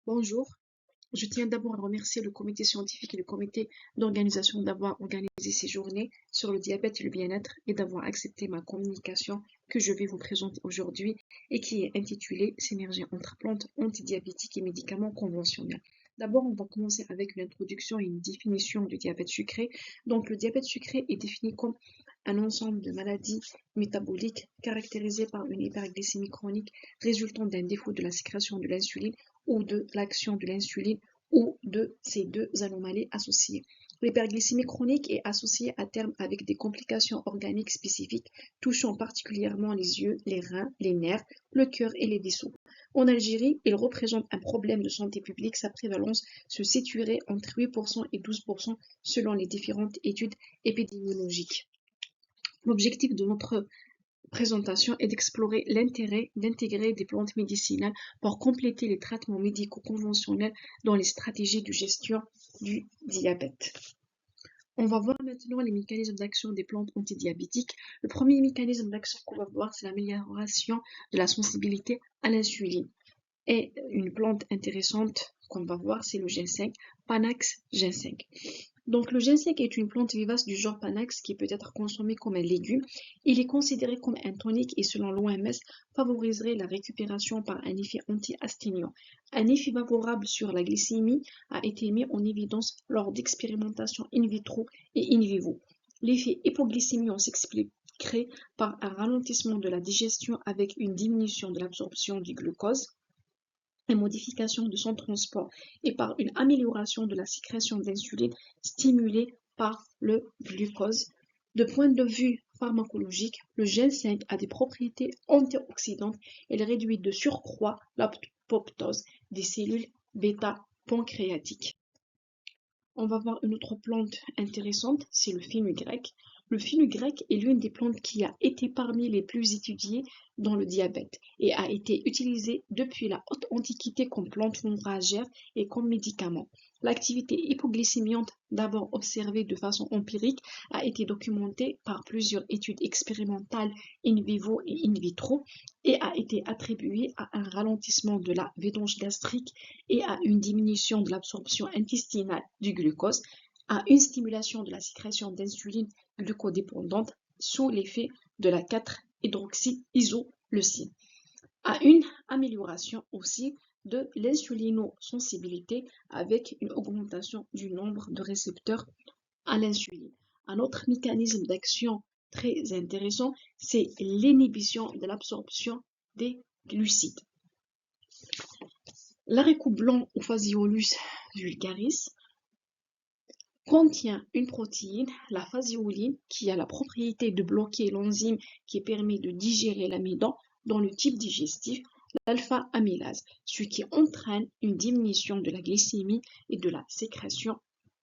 Bonjour, je tiens d'abord à remercier le comité scientifique et le comité d'organisation d'avoir organisé ces journées sur le diabète et le bien-être et d'avoir accepté ma communication que je vais vous présenter aujourd'hui et qui est intitulée Synergie entre plantes antidiabétiques et médicaments conventionnels. D'abord, on va commencer avec une introduction et une définition du diabète sucré. Donc, le diabète sucré est défini comme un ensemble de maladies métaboliques caractérisées par une hyperglycémie chronique résultant d'un défaut de la sécrétion de l'insuline ou de l'action de l'insuline ou de ces deux anomalies associées. L'hyperglycémie chronique est associée à terme avec des complications organiques spécifiques touchant particulièrement les yeux, les reins, les nerfs, le cœur et les vaisseaux. En Algérie, il représente un problème de santé publique. Sa prévalence se situerait entre 8% et 12% selon les différentes études épidémiologiques. L'objectif de notre présentation est d'explorer l'intérêt d'intégrer des plantes médicinales pour compléter les traitements médicaux conventionnels dans les stratégies de gestion du diabète. On va voir maintenant les mécanismes d'action des plantes antidiabétiques. Le premier mécanisme d'action qu'on va voir, c'est l'amélioration de la sensibilité à l'insuline. Et une plante intéressante qu'on va voir, c'est le ginseng, Panax ginseng. Donc le ginseng est une plante vivace du genre Panax qui peut être consommée comme un légume. Il est considéré comme un tonique et selon l'OMS favoriserait la récupération par un effet anti-asthéniant. Un effet favorable sur la glycémie a été mis en évidence lors d'expérimentations in vitro et in vivo. L'effet hypoglycémiant s'expliquerait par un ralentissement de la digestion avec une diminution de l'absorption du glucose, une modification de son transport et par une amélioration de la sécrétion d'insuline stimulée par le glucose. De point de vue pharmacologique, le ginseng a des propriétés antioxydantes. Il réduit de surcroît l'apoptose des cellules bêta-pancréatiques. On va voir une autre plante intéressante, c'est le fenugrec. Le fenugrec est l'une des plantes qui a été parmi les plus étudiées dans le diabète et a été utilisée depuis la haute antiquité comme plante fourragère et comme médicament. L'activité hypoglycémiante, d'abord observée de façon empirique, a été documentée par plusieurs études expérimentales in vivo et in vitro et a été attribuée à un ralentissement de la vidange gastrique et à une diminution de l'absorption intestinale du glucose, à une stimulation de la sécrétion d'insuline glucodépendante sous l'effet de la 4-hydroxyisoleucine, à une amélioration aussi de l'insulinosensibilité avec une augmentation du nombre de récepteurs à l'insuline. Un autre mécanisme d'action très intéressant, c'est l'inhibition de l'absorption des glucides. L'haricot blanc Ophasiolus vulgaris contient une protéine, la phaseoline, qui a la propriété de bloquer l'enzyme qui permet de digérer l'amidon dans le tube digestif, l'alpha-amylase, ce qui entraîne une diminution de la glycémie et de la sécrétion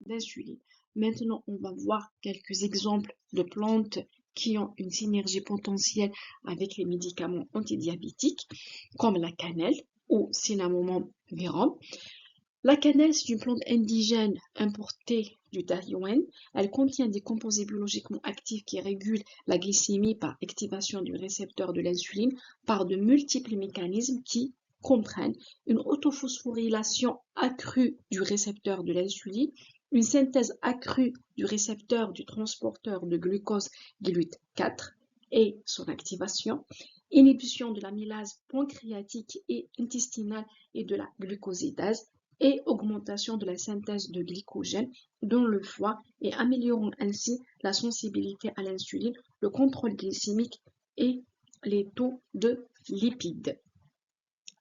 d'insuline. Maintenant, on va voir quelques exemples de plantes qui ont une synergie potentielle avec les médicaments antidiabétiques, comme la cannelle ou Cinnamomum verum. La cannelle, c'est une plante indigène importée du Taïwan. Elle contient des composés biologiquement actifs qui régulent la glycémie par activation du récepteur de l'insuline par de multiples mécanismes qui comprennent une autophosphorylation accrue du récepteur de l'insuline, une synthèse accrue du récepteur du transporteur de glucose GLUT4 et son activation, inhibition de l'amylase pancréatique et intestinale et de la glucosidase, et augmentation de la synthèse de glycogène dans le foie et améliorant ainsi la sensibilité à l'insuline, le contrôle glycémique et les taux de lipides.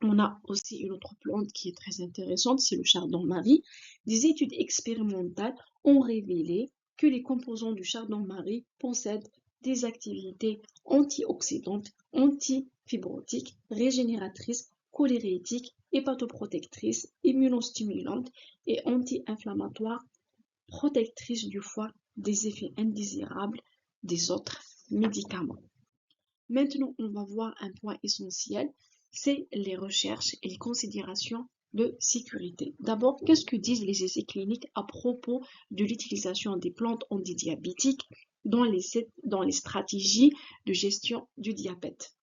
On a aussi une autre plante qui est très intéressante, c'est le chardon-marie. Des études expérimentales ont révélé que les composants du chardon-marie possèdent des activités antioxydantes, antifibrotiques, régénératrices, cholérétiques, hépatoprotectrices, immunostimulantes et anti-inflammatoires, protectrices du foie des effets indésirables des autres médicaments. Maintenant, on va voir un point essentiel, c'est les recherches et les considérations de sécurité. D'abord, qu'est-ce que disent les essais cliniques à propos de l'utilisation des plantes antidiabétiques dans les stratégies de gestion du diabète?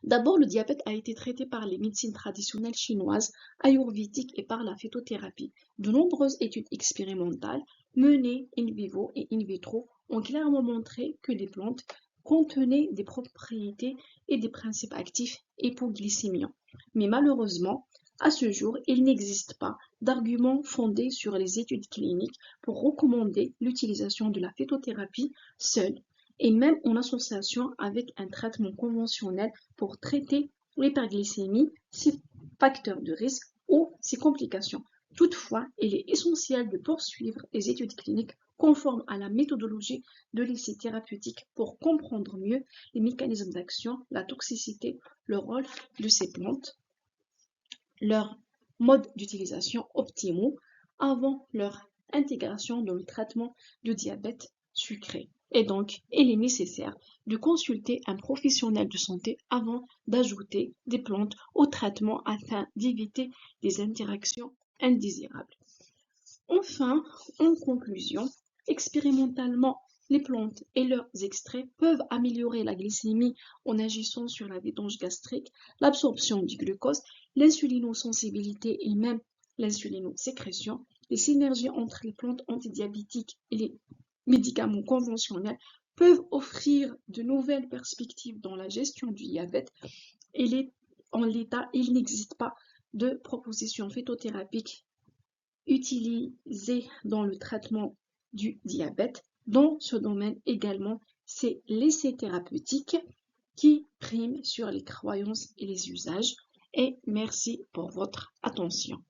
D'abord, le diabète a été traité par les médecines traditionnelles chinoises, ayurvédiques et par la phytothérapie. De nombreuses études expérimentales menées in vivo et in vitro ont clairement montré que les plantes contenaient des propriétés et des principes actifs hypoglycémiants. Mais malheureusement, à ce jour, il n'existe pas d'arguments fondés sur les études cliniques pour recommander l'utilisation de la phytothérapie seule et même en association avec un traitement conventionnel pour traiter l'hyperglycémie, ses facteurs de risque ou ses complications. Toutefois, il est essentiel de poursuivre les études cliniques conformes à la méthodologie de l'essai thérapeutique pour comprendre mieux les mécanismes d'action, la toxicité, le rôle de ces plantes, leur mode d'utilisation optimaux avant leur intégration dans le traitement de diabète sucré. Et donc, il est nécessaire de consulter un professionnel de santé avant d'ajouter des plantes au traitement afin d'éviter des interactions indésirables. Enfin, en conclusion, expérimentalement, les plantes et leurs extraits peuvent améliorer la glycémie en agissant sur la vidange gastrique, l'absorption du glucose, l'insulinosensibilité et même l'insulinosécrétion. Les synergies entre les plantes antidiabétiques et les médicaments conventionnels peuvent offrir de nouvelles perspectives dans la gestion du diabète. En l'état, il n'existe pas de proposition phytothérapique utilisée dans le traitement du diabète. Dans ce domaine également, c'est l'essai thérapeutique qui prime sur les croyances et les usages. Et merci pour votre attention.